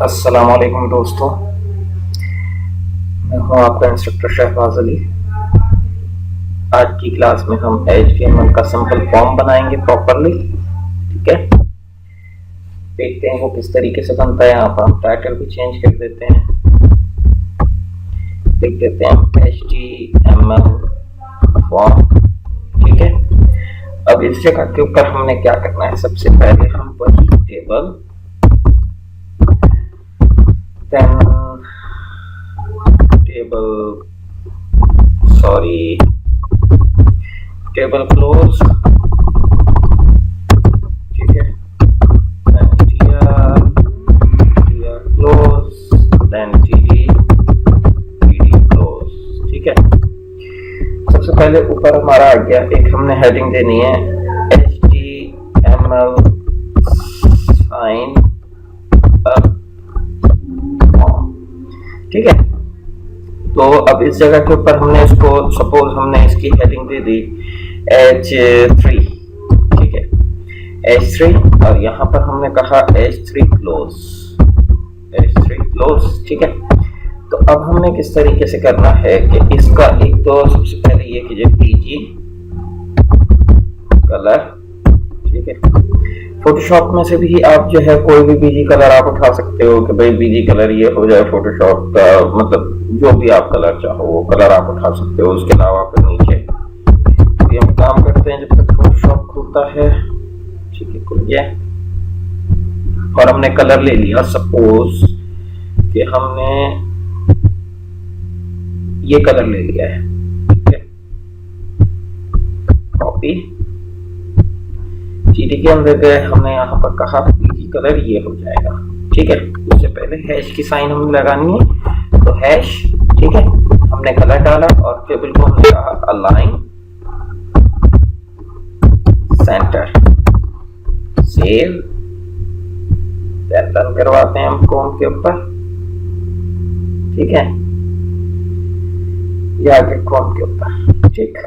अस्सलाम वालेकुम दोस्तों, मैं हूं आपका इंस्ट्रक्टर शहबाज अली। आज की क्लास में हम HTML का सिंपल फॉर्म बनाएंगे प्रॉपरली। ठीक है, देखते हैं वो किस तरीके से बनता है। यहाँ पर हम टाइटल भी चेंज कर देते हैं, लिख देते हैं HTML फॉर्म। ठीक है, अब इस जगह के ऊपर हमने क्या करना है, सबसे पहले हम वही टेबल टेबल क्लोज। ठीक है, क्लोज देन td क्लोज। ठीक है, सबसे पहले ऊपर हमारा आ गया, एक हमने हेडिंग देनी है HTML साइन अप। ठीक है, तो अब इस जगह के ऊपर हमने इसको, सपोज हमने इसकी हेडिंग दे दी H3। ठीक है, H3, और यहाँ पर हमने कहा H3 क्लोज। ठीक है, तो अब हमने किस तरीके से करना है कि इसका एक तो सबसे पहले ये कीजिए PG कलर। ठीक है, फोटोशॉप में से भी आप जो है कोई भी बीजी कलर आप उठा सकते हो कि भाई बीजी कलर ये हो जाए फोटोशॉप का, मतलब जो भी आप कलर चाहो वो कलर आप उठा सकते हो। उसके अलावा फिर नीचे तो हम काम करते हैं जब तक फोटोशॉप खुलता है। ठीक है, खुल गया और हमने कलर ले लिया। सपोज कि हमने ये कलर ले लिया है। ठीक है, कॉपी GD के अंदर गए, हमने यहाँ पर कहा PG कलर ये हो जाएगा। ठीक है, उससे पहले हैश की साइन हमें लगानी है, तो हैश। ठीक है, हमने कलर डाला और टेबल को हमने कहा अलाइन सेंटर, सेव, रन करवाते हैं हम कॉम के ऊपर। ठीक है, ये आगे कॉम के ऊपर। ठीक,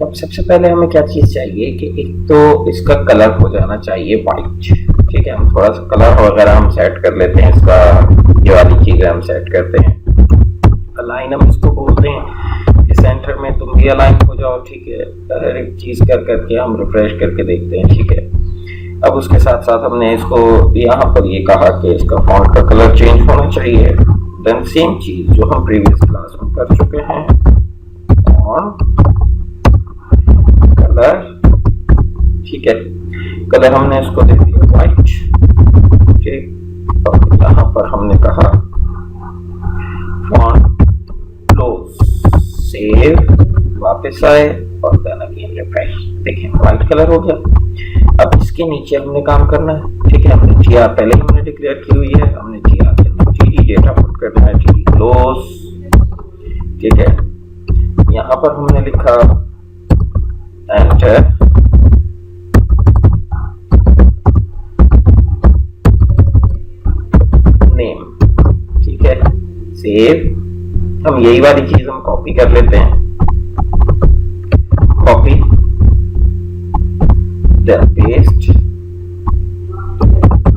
अब सबसे पहले हमें क्या चीज चाहिए कि एक तो इसका कलर हो जाना चाहिए वाइट। ठीक है, हम थोड़ा सा कलर वगैरह हम सेट कर लेते हैं, इसका ये वाली चीजें हम सेट करते हैं। अलाइन हम इसको बोलते हैं कि सेंटर में तुम भी अलाइन हो जाओ। ठीक है, हर एक चीज कर करके हम रिफ्रेश करके देखते हैं। ठीक है, अब उसके साथ साथ हमने इसको यहाँ पर ये कहा कि इसका फॉन्ट का कलर चेंज होना चाहिए। देन सेम चीज जो हम प्रीवियस क्लास में कर चुके हैं, कलर। ठीक है, कलर हमने इसको दे दिया व्हाइट। ठीक, और यहाँ पर हमने कहा फॉन्ट क्लोज, सेव, वापस आए और देन अगेन रिफ्रेश। देखें व्हाइट कलर हो गया। अब इसके नीचे हमने काम करना है। ठीक है, हमने GR पहले हमने डिक्लेयर की हुई है, हमने GR के अंदर GD डेटा पुट करना है, GD क्लोज। ठीक है, यहाँ पर हमने लिखा एंटर, नेम। ठीक है, सेव। हम यही वाली चीज हम कॉपी कर लेते हैं, कॉपी, देन पेस्ट,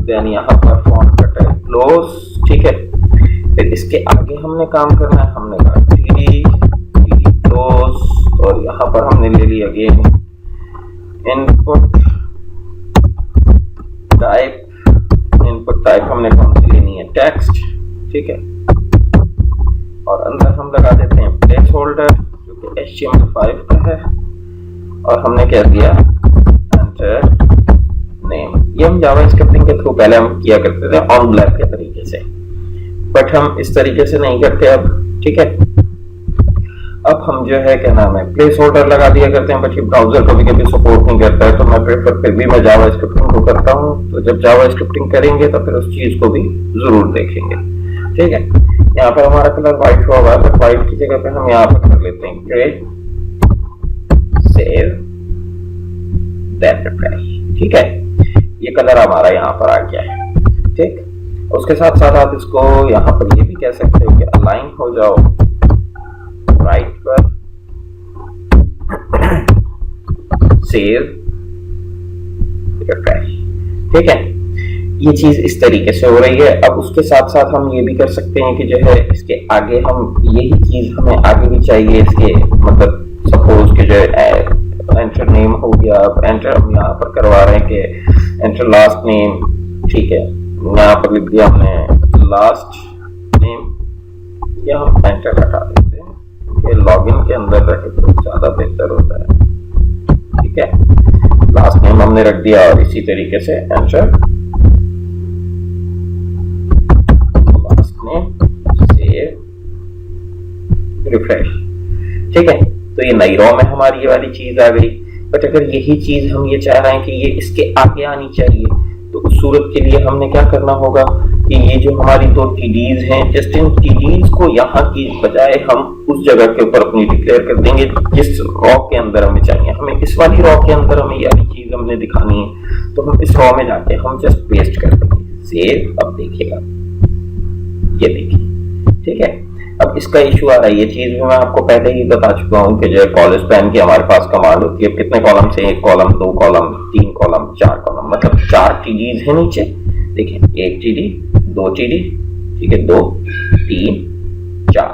देन यहाँ पर फॉन्ट का टाइप क्लोज। ठीक है, फिर इसके आगे हमने काम करना है, हमने कहा TD क्लोज, और यहाँ पर हमने ले लिया अगेन इनपुट टाइप हमने कौन सी लेनी है, टेक्स्ट। ठीक है, और अंदर हम लगा देते हैं प्लेस होल्डर जो कि HTML5 का है, और हमने क्या दिया एंटर नेम। ये हम जावा स्क्रिप्टिंग के थ्रू पहले हम किया करते थे ऑन ब्लैक के तरीके से, बट हम इस तरीके से नहीं करते अब। ठीक है, अब हम जो है क्या नाम है प्लेस होल्डर लगा दिया करते हैं, बट ये ब्राउजर कभी कभी सपोर्ट नहीं करता है, तो मैं प्रेफर फिर भी मैं जावा स्क्रिप्टिंग को करता हूँ। तो जब जावा स्क्रिप्टिंग करेंगे तो फिर उस चीज को भी जरूर देखेंगे। ठीक है, यहाँ पर हमारा कलर व्हाइट होगा, बट व्हाइट की जगह पे हम यहाँ पर कर लेते हैं ग्रे, सेव, देन रिफ्रेश। ठीक है, ये कलर हमारा यहाँ पर आ गया है। ठीक, उसके साथ साथ आप इसको यहाँ पर ये भी कह सकते हो कि अलाइन हो जाओ राइट पर, सेव, रिफ्रेश। ठीक है, ये चीज इस तरीके से हो रही है। अब उसके साथ साथ हम ये भी कर सकते हैं कि जो है इसके आगे हम यही चीज हमें आगे भी चाहिए इसके, मतलब सपोज कि जो है एंटर नेम हो गया, एंटर हम यहाँ पर करवा रहे हैं कि एंटर लास्ट नेम, ठीक है, यहाँ पर लिख दिया हमने लास्ट नेम, या हम एंटर हटा देते हैं क्योंकि लॉगिन के अंदर रहे तो ज्यादा बेहतर होता है, ठीक है। लास्ट नेम हमने रख दिया और इसी तरीके से enter last name, save, refresh, ठीक है। तो ये नई रॉ में हमारी ये वाली चीज आ गई। बट अगर यही चीज हम ये चाह रहे हैं कि ये इसके आगे आनी चाहिए, तो उस सूरत के लिए हमने क्या करना होगा कि ये जो हमारी दो टीडीज हैं, जस्ट इन टीडीज को यहाँ की बजाय हम उस जगह के ऊपर अपनी डिक्लेयर कर देंगे जिस रॉ के अंदर हमें चाहिए। हमें इस वाली रॉ के अंदर हमें ये वाली चीज हमने दिखानी है, तो हम इस रॉ में जाके हम जस्ट पेस्ट कर देंगे, सेव। अब देखिएगा, ये देखिए, ठीक है। अब इसका इशू आ रहा है, ये चीज भी मैं आपको पहले ही बता चुका हूँ कि जो है कॉल स्पैन की हमारे पास कमांड होती है। कितने कॉलम से? एक कॉलम, दो कॉलम, तीन कॉलम, चार कॉलम, मतलब चार टीडीज है नीचे। देखिए, एक टीडी, दो टीडी, ठीक है, दो, तीन, चार,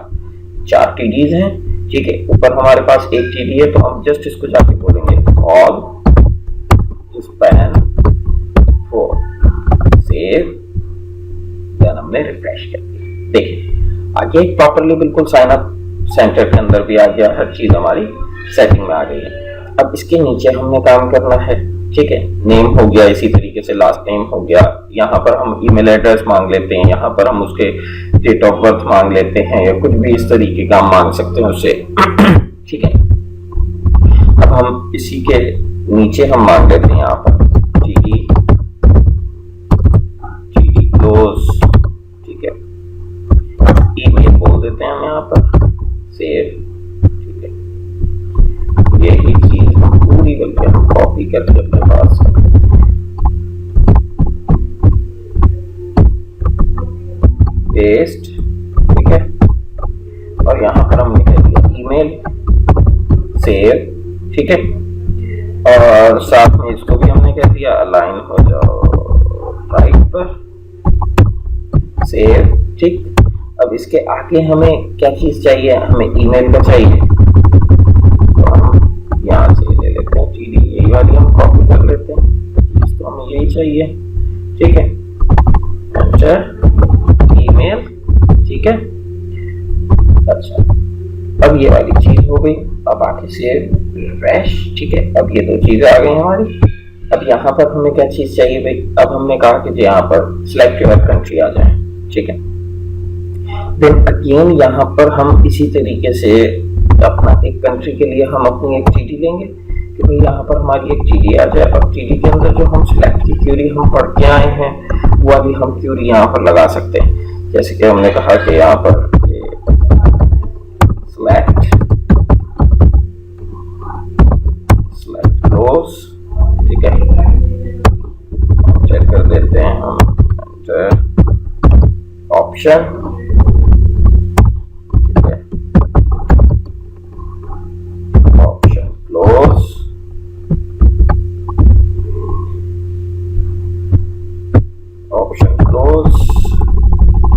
चार टीडीज हैं, ठीक है। ऊपर हमारे पास एक टीडी है, तो हम जस्ट इसको जाके बोलेंगे colspan four, save, then हमने रिफ्रेश कर दिया। देखिए आगे प्रॉपर्ली बिल्कुल साइन अप सेंटर के अंदर भी आ गया, हर चीज हमारी सेटिंग में आ गई है। अब इसके नीचे हमने काम करना है, ठीक है। नेम हो गया, इसी तरीके से लास्ट नेम हो गया। यहाँ पर हम ईमेल एड्रेस मांग लेते हैं, यहाँ पर हम उसके डेट ऑफ बर्थ मांग लेते हैं, या कुछ भी इस तरीके का हम मांग सकते हैं उससे, ठीक है। अब हम इसी के नीचे हम मांग लेते हैं यहाँ पर टीडी क्लोज, ठीक है। ईमेल बोल देते हैं हम यहाँ पर, सेव, ठीक है। यही चीज हम पूरी बल्कि हम कॉपी करके अपने पास पेस्ट, ठीक है। और यहाँ पर हम लिख दिया ईमेल, सेव, ठीक है। और साथ में इसको भी हमने कह दिया अलाइन हो जाओ राइट पर, सेव, ठीक। अब इसके आगे हमें क्या चीज चाहिए? हमें ईमेल का चाहिए, तो हम यहाँ से ले लेते हैं टीडी, यही वाली हम कॉपी कर लेते हैं, चीज तो हमें यही चाहिए, ठीक है। एंटर ईमेल, ठीक है। अच्छा, अब ये वाली चीज हो गई। अब आगे से रिफ्रेश, ठीक है। अब ये दो चीजें आ गई हमारी। अब यहाँ पर हमें क्या चीज चाहिए भाई? अब हमने कहा कि यहाँ पर सिलेक्ट योर कंट्री आ जाए, ठीक है। देन अगेन यहाँ पर हम इसी तरीके से अपना एक कंट्री के लिए हम अपनी एक टीडी लेंगे कि भाई यहाँ पर हमारी एक टीडी आ जाए, और टीडी के अंदर जो हम सिलेक्ट की क्यूरी हम पढ़ के आए हैं वो अभी हम क्यूरी यहाँ पर लगा सकते हैं। जैसे कि हमने कहा कि यहाँ पर सिलेक्ट क्लोज, ठीक है। चेक कर देते हैं हम ऑप्शन,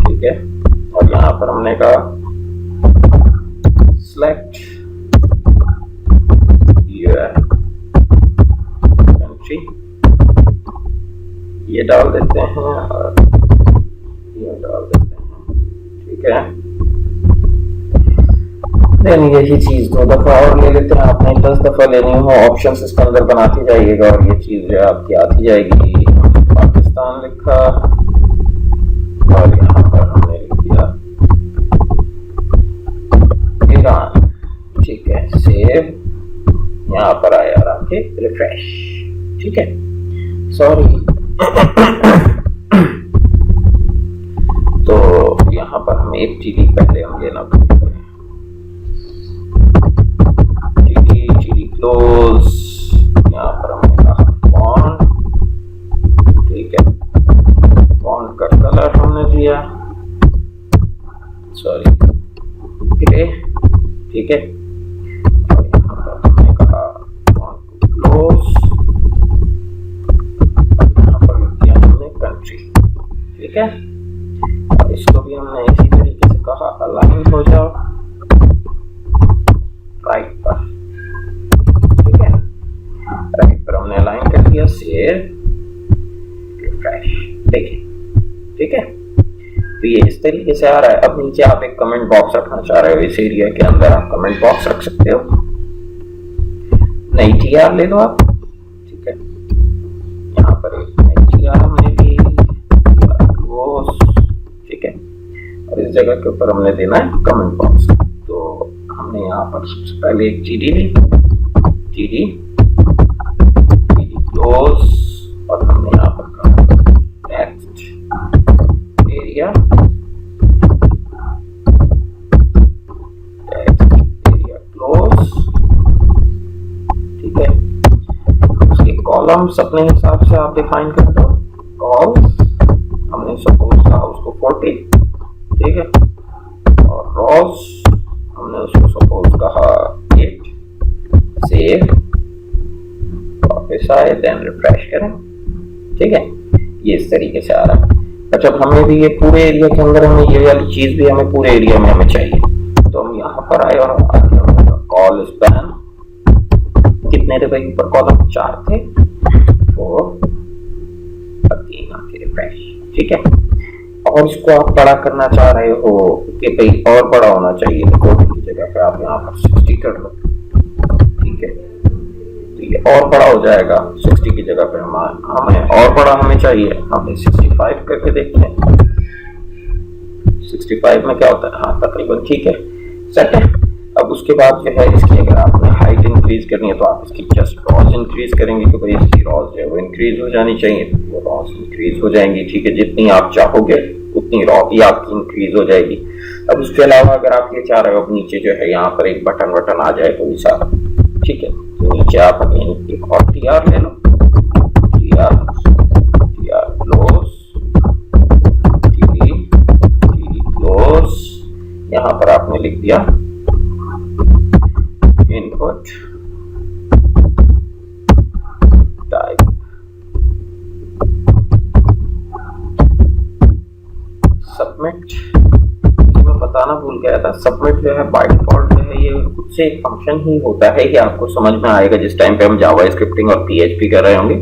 ठीक है। और यहाँ पर हमने कहा सिलेक्ट योर कंट्री, ये डाल देते हैं और ये डाल देते हैं, ठीक है। देन यही चीज 2 दफा और ले लेते हैं। आपने 10 दफा लेनी हो, ऑप्शन इसके अंदर बनाती जाइएगा और ये चीज जो है आपकी आती जाएगी। पाकिस्तान लिखा और यहाँ पर हमने लिख दिया ईरान, ठीक है। सेव, यहाँ पर आया और आके रिफ्रेश, ठीक है। सॉरी तो यहाँ पर हम एक टीडी पहले हम लेना भूल गए, टीडी क्लोज, यहाँ पर हमने कहा फॉन्ट, ठीक है। फॉन्ट का कलर हमने दिया, सॉरी ग्रे, ठीक है। और यहाँ पर हमने कहा फॉन्ट क्लोज, यहाँ पर लिख दिया हमने कंट्री, है। और इसको भी हमने इसी तरीके से कहा अलाइन हो जाओ राइट पर, ठीक है, राइट पर हमने अलाइन कर दिया, सेव, रिफ्रेश, देखिए, ठीक है। तो ये इस तरीके से आ रहा है। अब नीचे आप एक कमेंट बॉक्स रखना चाह रहे हो, इस एरिया के अंदर आप कमेंट बॉक्स रख सकते हो, नई टीआर ले लो आप, ठीक है, यहाँ पर एक नई टीआर हमने ली, ठीक है, और इस जगह के ऊपर हमने देना है कमेंट बॉक्स। तो हमने यहाँ पर सबसे पहले एक जीडी ली, जीडी क्लोज, और हमने यहाँ पर कहा text area, text area close, ठीक है। उसके कॉलम्स अपने हिसाब से आप डिफाइन कर दो, कॉल्स हमने सपोज कहा उसको 40, ठीक है, और रॉस हमने उसको सपोज कहा 8, सेव, वापस आए, देन रिफ्रेश करें, ठीक है। ये इस तरीके से आ रहा है। अच्छा, हमें भी ये पूरे एरिया के अंदर हमें ये वाली चीज भी हमें पूरे एरिया में हमें चाहिए, तो हम यहाँ पर आए और कॉल स्पैन कितने थे भाई, ऊपर कॉलम 4 थे, 4 और 3 आके रिफ्रेश, ठीक है। और इसको आप बड़ा करना चाह रहे हो कि भाई और बड़ा होना चाहिए, 40 की जगह पे आप यहाँ पर 60 कर लो, ठीक है, तो ये और बड़ा हो जाएगा। 60 की जगह पे हमें और बड़ा हमें चाहिए, हमें 65 करके देखते हैं, 65 में क्या होता है, हाँ तकरीबन ठीक है, सेट है। अब उसके बाद जो है इसकी अगर आपने हाइट इंक्रीज करनी है तो आप इसकी जस्ट रॉज इंक्रीज करेंगे कि भाई इसकी रॉज जो है वो इंक्रीज हो जानी चाहिए, वो रॉज इंक्रीज हो जाएंगी, ठीक है, जितनी आप चाहोगे उतनी रॉ भी आपकी इंक्रीज हो जाएगी। अब उसके अलावा अगर आप ये चाह रहे हो नीचे जो है यहाँ पर एक बटन आ जाए कोई सा, ठीक है, तो नीचे आप अगेन एक और टीआर ले लो, टीआर क्लोज, टीडी क्लोज, यहाँ पर आपने लिख दिया इनपुट टाइप, सबमिट। ये मैं बताना भूल गया था, सबमिट जो है बाय डिफॉल्ट जो है ये खुद से एक फंक्शन ही होता है, ये आपको समझ में आएगा जिस टाइम पे हम जावा स्क्रिप्टिंग और पीएचपी कर रहे होंगे।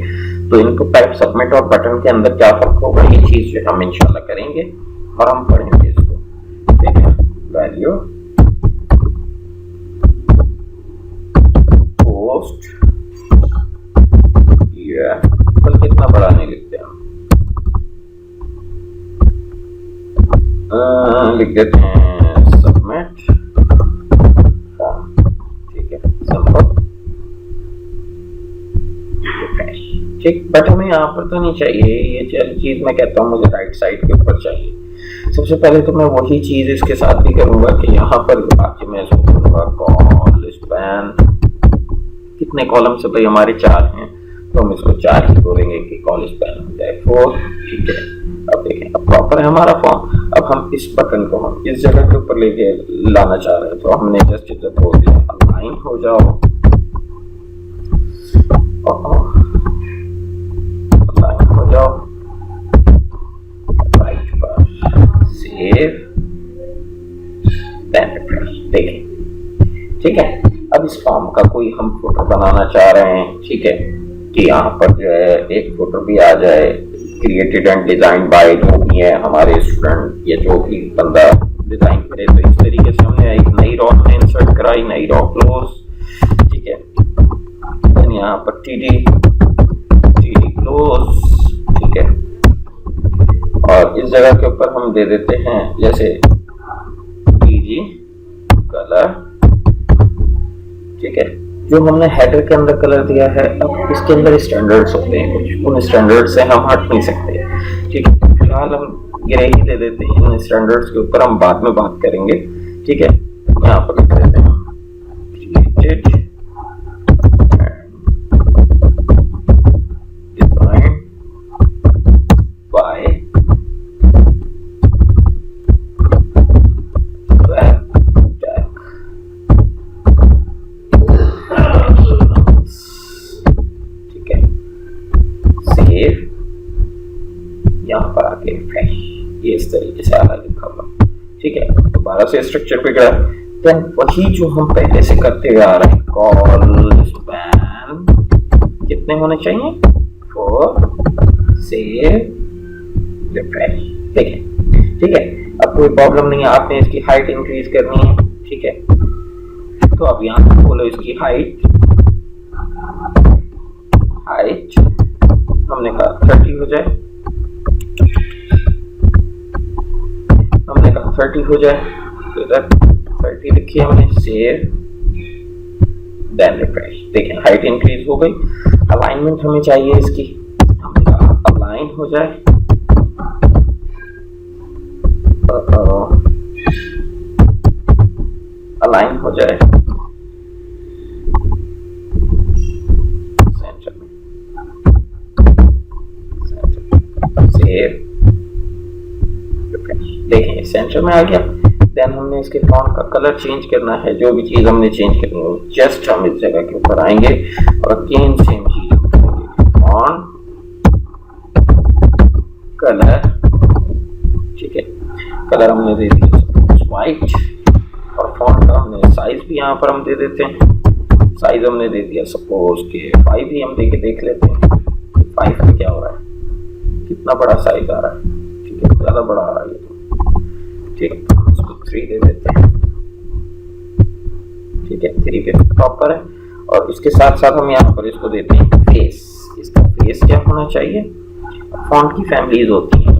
तो इनपुट टाइप सबमिट और बटन के अंदर क्या फर्क होगा, ये चीज जो हम इंशाल्लाह करेंगे और हम पढ़ेंगे इसको, ठीक है। वैल्यू पोस्ट, ये कल कितना बड़ा नहीं लिखते हम, लिख देते हैं सबमिट फॉर्म, ठीक है, सिंपल, ठीक। बट हमें यहाँ पर तो नहीं चाहिए ये चीज, मैं कहता हूँ मुझे राइट साइड के ऊपर चाहिए। सबसे पहले तो मैं वही चीज इसके साथ भी करूंगा कि यहाँ पर आके मैं इसको करूंगा कॉल स्पैन, कितने कॉलम से भाई हमारे 4 हैं, तो हम इसको 4 ही बोलेंगे कि कॉल स्पैन हो जाए 4, ठीक है। अब देखें, अब प्रॉपर है हमारा फॉर्म। अब हम इस बटन को हम इस जगह के ऊपर लेके लाना चाह रहे हैं, तो हमने जस्ट इधर बोल दिया अलाइन हो जाओ, अलाइन हो जाओ राइट पर, सेव, देन रिफ्रेश, देखें, ठीक है। अब इस फॉर्म का कोई हम फोटो बनाना चाह रहे हैं, ठीक है, कि यहाँ पर जो है एक फोटो भी आ जाए, क्रिएटेड एंड डिजाइन बाय जो भी है हमारे स्टूडेंट या जो भी बंदा डिजाइन करे, तो इस तरीके से हमने एक नई रॉ में इंसर्ट कराई, नई रॉ क्लोज, ठीक है, देन यहाँ पर टीडी क्लोज, ठीक है, और इस जगह के ऊपर हम दे देते हैं जैसे टीजी कलर, ठीक है। जो हमने हेडर के अंदर कलर दिया है, अब इसके अंदर स्टैंडर्ड्स होते हैं कुछ, उन स्टैंडर्ड से हम हट नहीं सकते, ठीक है। फिलहाल हम ग्रे ही दे देते हैं, इन स्टैंडर्ड्स के ऊपर हम बाद में बात करेंगे, ठीक है। यहाँ पर लिख देते हैं क्रिएटेड डिजाइन बाय यहाँ पर आके रिफ्रेश, ये इस तरीके से आ रहा लिखा हुआ। ठीक है, दोबारा से स्ट्रक्चर पे गया, देन वही जो हम पहले से करते हुए आ रहे हैं, कॉल स्पैन कितने होने चाहिए, 4 सेव रिफ्रेश। देखें, ठीक है, अब कोई प्रॉब्लम नहीं है, आपने इसकी हाइट इंक्रीज करनी है। ठीक है, तो अब यहाँ बोलो इसकी हाइट हमने कहा 30 हो जाए, हमने कहा 30 हो जाए, तो इधर 30 लिखी हमने, सेव देन रिफ्रेश। देखें हाइट इंक्रीज हो गई। अलाइनमेंट हमें चाहिए इसकी, हमने कहा अलाइन हो जाए, अलाइन हो जाए सेंटर में, सेव रिफ्रेश। देखें सेंटर में आ गया। देन हमने इसके फॉन्ट का कलर चेंज करना है, जो भी चीज हमने चेंज करनी है जस्ट हम इस जगह के ऊपर आएंगे और अगेन सेम चीज करेंगे, फॉन्ट कलर। ठीक है, कलर हमने दे दिया व्हाइट, और फॉन्ट का हमने साइज भी यहाँ पर हम दे देते हैं, साइज हमने दे दिया सपोज के 5 ही हम दे के देख लेते हैं 5 में क्या हो रहा है, कितना बड़ा साइज आ रहा है। ठीक है, ज्यादा बड़ा आ रहा है ये तो। ठीक है, इसको 3 दे देते हैं। ठीक है, 3 पे प्रॉपर है। और इसके साथ साथ हम यहाँ पर इसको देते हैं फेस। इसका फेस क्या होना चाहिए, फॉन्ट की फैमिलीज होती हैं,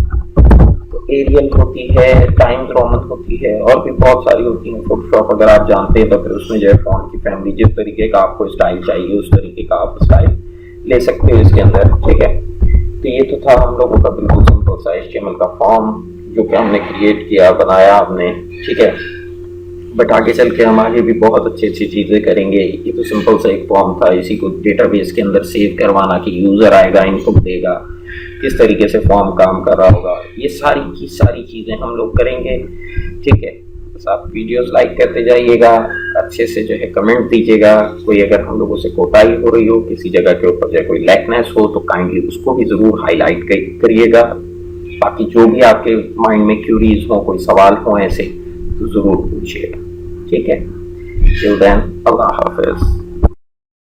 तो एरियल होती है, टाइम्स रोमन होती है, और भी बहुत सारी होती हैं। फोटोशॉप अगर आप जानते हैं तो फिर उसमें जो है फॉन्ट की फैमिली जिस तरीके का आपको स्टाइल चाहिए उस तरीके का आप स्टाइल ले सकते हो इसके अंदर। ठीक है, तो ये तो था हम लोगों का बिल्कुल सिंपल सा HTML का फॉर्म जो कि हमने क्रिएट किया, बनाया हमने। ठीक है, बट आगे चल के हम आगे भी बहुत अच्छी अच्छी चीज़ें करेंगे। ये तो सिंपल सा एक फॉर्म था, इसी को डेटाबेस के अंदर सेव करवाना कि यूज़र आएगा, इनपुट देगा, किस तरीके से फॉर्म काम कर रहा होगा, ये सारी की सारी चीज़ें हम लोग करेंगे। ठीक है, बस आप वीडियोस लाइक करते जाइएगा, अच्छे से जो है कमेंट दीजिएगा। कोई अगर हम लोगों से कोताही हो रही हो किसी जगह के ऊपर, जो कोई लैकनेस हो तो काइंडली उसको भी ज़रूर हाईलाइट करिएगा। बाकी जो भी आपके माइंड में क्यूरीज हो, कोई सवाल हो ऐसे, तो ज़रूर पूछिएगा। ठीक है, टिल देन अल्लाह हाफिज़।